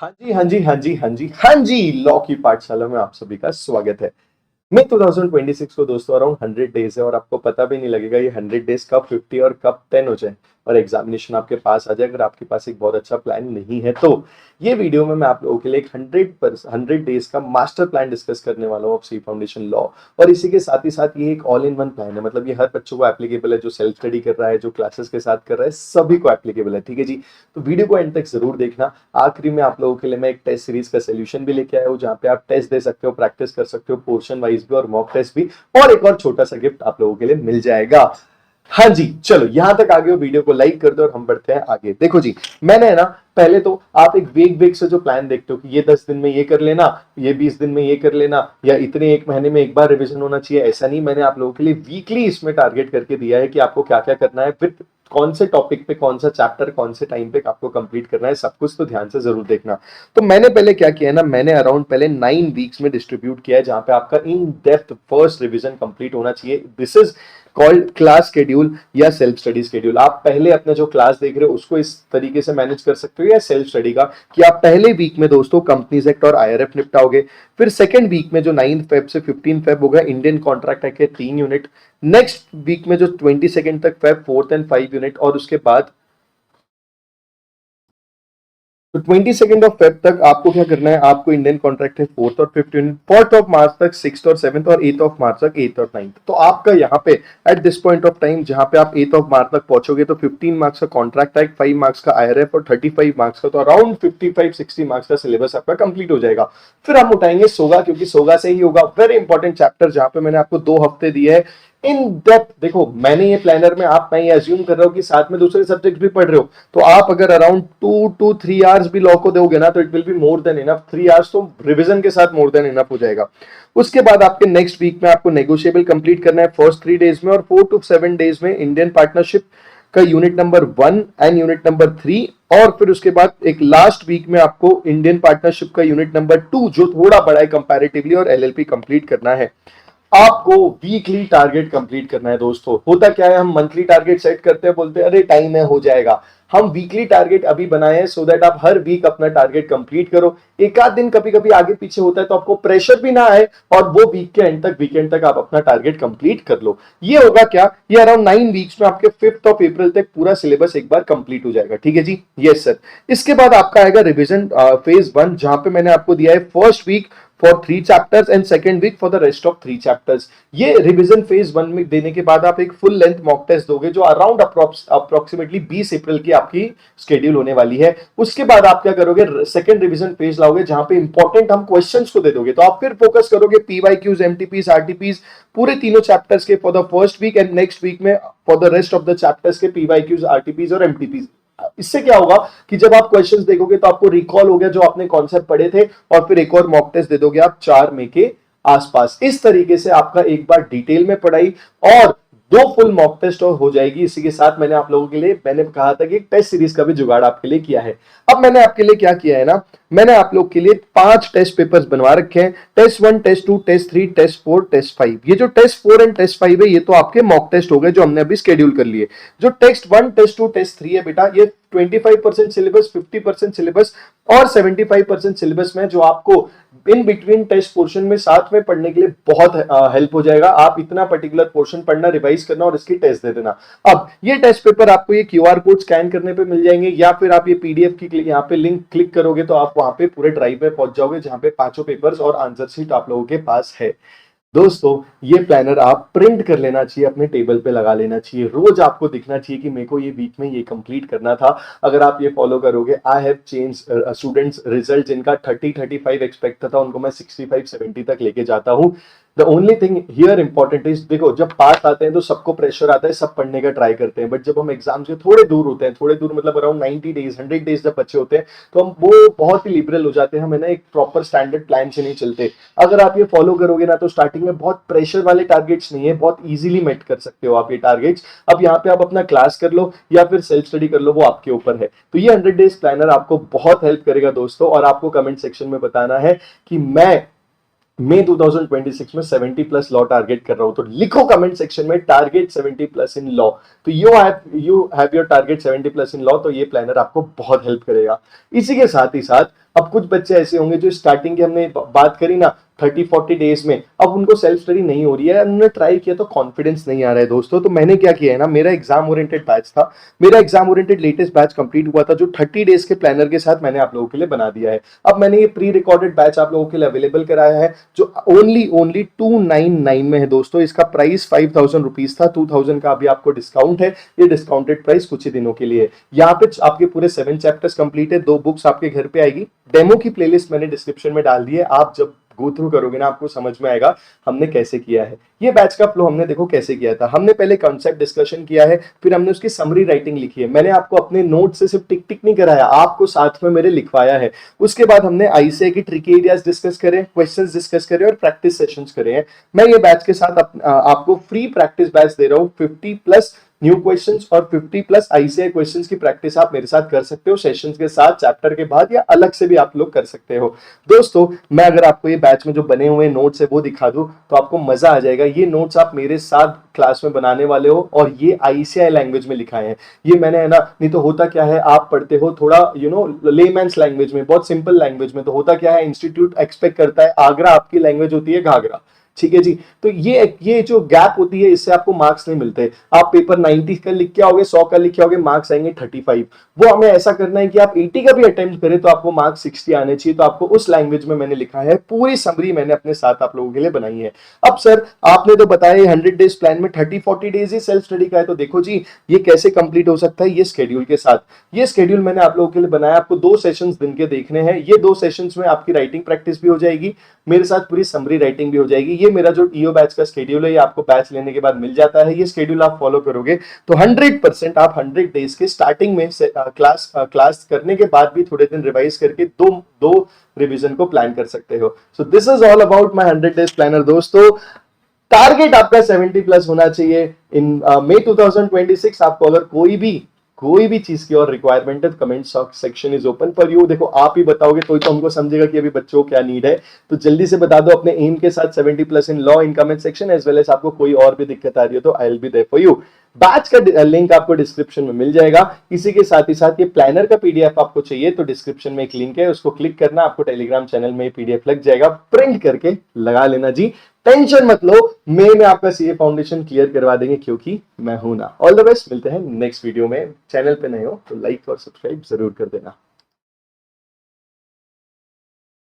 हाँ जी, हाँ जी, हाँ जी, हाँ जी, हाँ जी, लॉ की पाठशाला में आप सभी का स्वागत है। मई 2026 को दोस्तों अराउंड 100 डेज है और आपको पता भी नहीं लगेगा ये 100 डेज कब 50 और कब 10 हो जाए और एग्जामिनेशन आपके पास आ जाए अगर आपके पास एक बहुत अच्छा प्लान नहीं है तो। ये वीडियो में मैं आप लोगों के लिए एक 100 डेज का मास्टर प्लान डिस्कस करने वाला हूँ ऑफ सी फाउंडेशन लॉ। और इसी के साथ ही साथ ये एक ऑल इन वन प्लान है, मतलब ये हर बच्चों को एप्लीकेबल है, जो सेल्फ स्टडी कर रहा है, जो क्लासेस के साथ कर रहा है, सभी को एप्लीकेबल है। ठीक है जी, तो वीडियो को एंड तक जरूर देखना। आखिरी में आप लोगों के लिए मैं एक टेस्ट सीरीज का सोल्यूशन भी लेके आया हूँ जहाँ पे आप टेस्ट दे सकते हो, प्रैक्टिस कर सकते हो, पोर्शन वाइज भी और मॉक टेस्ट भी, और एक और छोटा सा गिफ्ट आप लोगों के लिए मिल जाएगा। हाँ जी, चलो यहां तक आगे हो, वीडियो को लाइक कर दो और हम बढ़ते हैं आगे। देखो जी, मैंने है ना, पहले तो आप एक वेग वेग से जो प्लान देखते हो कि ये 10 दिन में ये कर लेना, ये 20 दिन में ये कर लेना, या इतने एक महीने में एक बार रिवीजन होना चाहिए, ऐसा नहीं। मैंने आप लोगों के लिए वीकली इसमें टारगेट करके दिया है कि आपको क्या क्या करना है, फिर कौन से टॉपिक पे कौन सा चैप्टर कौन से टाइम पे आपको कंप्लीट करना है, सब कुछ तो ध्यान से जरूर देखना। तो मैंने पहले क्या किया है ना, मैंने अराउंड पहले 9 वीक्स में डिस्ट्रीब्यूट किया है जहां पे आपका in depth first revision complete होना चाहिए। This is called class schedule या सेल्फ स्टडी शेड्यूल। आप पहले अपने जो क्लास देख रहे हो उसको इस तरीके से मैनेज कर सकते हो, या सेल्फ स्टडी का कि आप पहले वीक में दोस्तों कंपनीज एक्ट और आईआरएफ निपटाओगे। फिर सेकंड वीक में जो 9 फेब से 15 फेब होगा, इंडियन कॉन्ट्रैक्ट एक्ट के 3 यूनिट। नेक्स्ट वीक में जो 22 तक फेब, फोर्थ एंड 5 यूनिट। और उसके बाद तो 22 फेब तक आपको क्या करना है, आपको इंडियन कॉन्ट्रैक्ट है फोर्थ और फिफ्थ यूनिट, 4 मार्च तक, 6 और 7, और 8 मार्च तक 8 और 9। तो आपका यहाँ पे at this point of time जहां पे आप 8 मार्च तक पहुंचोगे तो 15 मार्क्स का कॉन्ट्रैक्ट एक्ट, 5 मार्क्स का आईआरएफ और 35 मार्क्स का, तो अराउंड 55-60 मार्क्स का सिलेबस आपका कंप्लीट हो जाएगा। फिर हम उठाएंगे सोगा, क्योंकि सोगा से ही होगा वेरी इंपॉर्टेंट चैप्टर जहां पे मैंने आपको 2 हफ्ते दिए है इन डेप्थ। देखो मैंने ये प्लानर में आप, मैं ये अज्यूम कर रहा हूँ कि साथ में दूसरे सब्जेक्ट भी पढ़ रहे हो, तो आप अगर अराउंड 2 to 3 आवर्स भी लॉ को दोगे ना तो it will be more than enough. 3 hours तो रिवीजन के साथ मोर देन इनफ हो जाएगा। उसके बाद आपके नेक्स्ट वीक में आपको नेगोशिएबल कंप्लीट करना है फर्स्ट 3 डेज में, और 4 to 7 डेज में इंडियन पार्टनरशिप का unit number 1 and unit number 3। और फिर उसके बाद एक लास्ट वीक में आपको इंडियन पार्टनरशिप का यूनिट नंबर 2 जो थोड़ा बड़ा है कंपैरेटिवली, और एलएलपी कंप्लीट करना है। आपको वीकली टारगेट कंप्लीट करना है दोस्तों। होता क्या है, हम मंथली टारगेट सेट करते हैं, बोलते हैं अरे टाइम है हो जाएगा। हम वीकली टारगेट अभी बनाए हैं सो दैट आप हर वीक अपना टारगेट कंप्लीट करो। एक आध दिन कभी कभी आगे पीछे होता है तो आपको प्रेशर भी ना आए, और वो वीक के एंड तक, वीकेंड तक आप अपना टारगेट कंप्लीट कर लो। ये होगा क्या, ये अराउंड 9 वीक्स में आपके 5 अप्रैल तक पूरा सिलेबस एक बार कंप्लीट हो जाएगा। ठीक है जी, यस सर। इसके बाद आपका आएगा रिविजन फेज 1, जहां पे मैंने आपको दिया है first week for 3 chapters and second week for the rest of 3 chapters. ये रिवीजन फेज 1 में देने के बाद आप एक फुल लेंथ मॉक टेस्ट दोगे जो अराउंड अप्रोक्सीमेटली 20 अप्रैल की आपकी स्केड्यूल होने वाली है। उसके बाद आप क्या करोगे, सेकंड रिवीजन फेज लाओगे जहां पे इंपॉर्टेंट हम क्वेश्चंस को दे दोगे। तो आप फिर फोकस करोगे पीवाईक्यूज, एमटीपीज, आरटीपीज, पूरे तीनों चैप्टर्स के for the first week, and next week में for the rest of the chapters के पीवाईक्यूज, आरटीपीज और एमटीपीज। इससे क्या होगा कि जब आप क्वेश्चंस देखोगे तो आपको रिकॉल हो गया जो आपने कॉन्सेप्ट पढ़े थे, और फिर एक और मॉक टेस्ट दे दोगे आप 4 मई के आसपास। इस तरीके से आपका एक बार डिटेल में पढ़ाई और 2 फुल मॉक टेस्ट और हो जाएगी। इसी के साथ मैंने आप लोगों के लिए, मैंने कहा था कि एक टेस्ट सीरीज का भी जुगाड़ आपके लिए किया है। अब मैंने आपके लिए क्या किया है ना, मैंने आप लोग के लिए 5 टेस्ट पेपर्स बनवा रखे हैं, test 1, test 2, test 3, test 4, test 5। ये जो टेस्ट 4 एंड टेस्ट 5 है ये तो आपके मॉक टेस्ट हो गए जो हमने अभी शेड्यूल कर लिए। जो टेस्ट 1, टेस्ट 2, टेस्ट 3 है बेटा, ये 25% सिलेबस, 50% सिलेबस और 75% सिलेबस में, जो आपको इन बिटवीन टेस्ट पोर्शन में साथ में पढ़ने के लिए बहुत हेल्प हो जाएगा। आप इतना पर्टिकुलर पोर्शन पढ़ना, रिवाइज करना और इसकी टेस्ट दे देना। अब ये टेस्ट पेपर आपको ये क्यूआर कोड स्कैन करने पे मिल जाएंगे, या फिर आप ये पीडीएफ की यहाँ पे लिंक क्लिक करोगे तो आप वहां पे पूरे ड्राइव में पहुंच जाओगे जहां पे 5 पेपर्स और आंसर शीट आप लोगों के पास है। दोस्तों ये प्लानर आप प्रिंट कर लेना चाहिए, अपने टेबल पे लगा लेना चाहिए, रोज आपको दिखना चाहिए कि मेरे को ये वीक में ये कंप्लीट करना था। अगर आप ये फॉलो करोगे, I have change students result जिनका 30-35 एक्सपेक्ट था उनको मैं 65-70 तक लेके जाता हूँ। The only thing here important is, देखो जब पास आते हैं तो सबको प्रेशर आता है, सब पढ़ने का ट्राई करते हैं, बट जब हम एग्जाम से थोड़े दूर होते हैं, थोड़े दूर मतलब अराउंड 90 डेज 100 डेज जब बच्चे होते हैं, तो हम वो बहुत ही लिबरल हो जाते हैं, हम है ना एक प्रॉपर स्टैंडर्ड प्लान से नहीं चलते। अगर आप ये फॉलो करोगे ना तो स्टार्टिंग में बहुत प्रेशर वाले टारगेट्स नहीं है, बहुत इजीली मेट कर सकते हो आप ये टारगेट्स। अब यहाँ पे आप अपना क्लास कर लो या फिर सेल्फ स्टडी कर लो, वो आपके ऊपर है। तो ये 100 डेज प्लानर आपको बहुत हेल्प करेगा दोस्तों, और आपको कमेंट सेक्शन में बताना है कि मैं मई 2026 में 70+ लॉ टारगेट कर रहा हूं। तो लिखो कमेंट सेक्शन में टारगेट 70+ इन लॉ। तो you have your target 70+ in law, तो ये प्लानर आपको बहुत हेल्प करेगा। इसी के साथ ही साथ अब कुछ बच्चे ऐसे होंगे जो स्टार्टिंग की हमने बात करी ना 30-40 डेज में, अब उनको सेल्फ स्टडी नहीं हो रही है, उन्होंने ट्राई किया तो कॉन्फिडेंस नहीं आ रहा है दोस्तों। तो मैंने क्या किया है ना, मेरा एग्जाम ओरिएंटेड बैच था, मेरा exam oriented latest batch complete हुआ था जो 30 डेज के प्लानर के साथ मैंने आप लोगों के लिए बना दिया है। अब मैंने ये प्री रिकॉर्डेड बैच आप लोगों के लिए अवेलेबल कराया है जो ओनली 299 में है दोस्तों। इसका प्राइस 5000 रुपीज था, 2000 का अभी आपको डिस्काउंट है। ये डिस्काउंटेड प्राइस कुछ ही दिनों के लिए। यहाँ पे आपके पूरे 7 चैप्टर्स कंप्लीट है, 2 बुक्स आपके घर पे आएगी। डेमो की प्लेलिस्ट मैंने डिस्क्रिप्शन में डाल दी है, आप जब गो थ्रू करोगे ना आपको समझ में आएगा हमने कैसे किया है। ये बैच का फ्लो हमने देखो कैसे किया था, हमने पहले कॉन्सेप्ट डिस्कशन किया है, फिर हमने उसकी समरी राइटिंग लिखी है। मैंने आपको अपने नोट से सिर्फ टिक टिक नहीं कराया, आपको साथ में मेरे लिखवाया है। उसके बाद हमने आईसीआई की ट्रिकी एरियाज डिस्कस करे, क्वेश्चंस डिस्कस करे और प्रैक्टिस सेशंस करे हैं। मैं ये बैच के साथ आपको फ्री प्रैक्टिस बैच दे रहा हूँ। 50 प्लस न्यू क्वेश्चंस और 50 प्लस आईसीआई क्वेश्चंस की प्रैक्टिस आप मेरे साथ कर सकते हो, सेशंस के साथ, चैप्टर के बाद, या अलग से भी आप लोग कर सकते हो। दोस्तों मैं अगर आपको ये बैच में जो बने हुए नोट्स है वो दिखा दूं तो आपको मजा आ जाएगा। ये नोट्स आप मेरे साथ क्लास में बनाने वाले हो और ये आईसीआई लैंग्वेज में लिखाए हैं। ये मैंने है ना, नहीं तो होता क्या है आप पढ़ते हो थोड़ा लेमैन्स लैंग्वेज में, बहुत सिंपल लैंग्वेज में, तो होता क्या है इंस्टीट्यूट एक्सपेक्ट करता है आगरा, आपकी लैंग्वेज होती है घाघरा। ठीक है जी। तो ये जो गैप होती है इससे आपको मार्क्स नहीं मिलते। आप पेपर 90 का लिख के आओगे, 100 का लिख के आओगे, मार्क्स आएंगे 35। वो हमें ऐसा करना है कि आप 80 का भी अटेम्प्ट करें तो आपको मार्क्स 60 आने चाहिए। तो आपको उस लैंग्वेज में मैंने लिखा है, पूरी समरी मैंने अपने साथ आप लोगों के लिए बनाई है। अब सर आपने तो बताया 100 डेज प्लान में 30-40 डेज ही सेल्फ स्टडी का है, तो देखो जी ये कैसे कंप्लीट हो सकता है ये शेड्यूल के साथ। ये शेड्यूल मैंने आप लोगों के लिए बनाया, आपको 2 सेशंस दिन के देखने हैं। ये 2 सेशंस में आपकी राइटिंग प्रैक्टिस भी हो जाएगी, मेरे साथ पूरी समरी राइटिंग भी हो जाएगी। ये मेरा जो ईओ बैच का शेड्यूल है ये आपको बैच लेने के बाद मिल जाता है। ये शेड्यूल आप फॉलो करोगे तो 100% आप 100 डेज के स्टार्टिंग में क्लास करने के बाद भी थोड़े दिन रिवाइज करके दो रिवीजन को प्लान कर सकते हो। So this is all about my 100 days planner दोस्तों। टारगेट आपका 70 प्लस होना चाहिए इन मई 2026। आपको अगर कोई भी चीज की और रिक्वायरमेंट है, comment section is open for you. देखो आप ही बताओगे तो ही तो हमको समझेगा कि अभी बच्चों को क्या नीड है। तो जल्दी से बता दो अपने एम के साथ 70 plus in law in comment section, as well as आपको कोई और भी दिक्कत आ रही है तो I will be there for you. Batch का लिंक आपको डिस्क्रिप्शन में मिल जाएगा। इसी के साथ ही साथ ये प्लानर का पीडीएफ आपको चाहिए तो डिस्क्रिप्शन में एक लिंक है, उसको क्लिक करना, आपको टेलीग्राम चैनल में पीडीएफ लग जाएगा, प्रिंट करके लगा लेना जी। टेंशन मत लो, मई में आपका सीए फाउंडेशन क्लियर करवा देंगे क्योंकि मैं हूं ना। ऑल द बेस्ट, मिलते हैं नेक्स्ट वीडियो में। चैनल पे नए हो तो लाइक और सब्सक्राइब जरूर कर देना।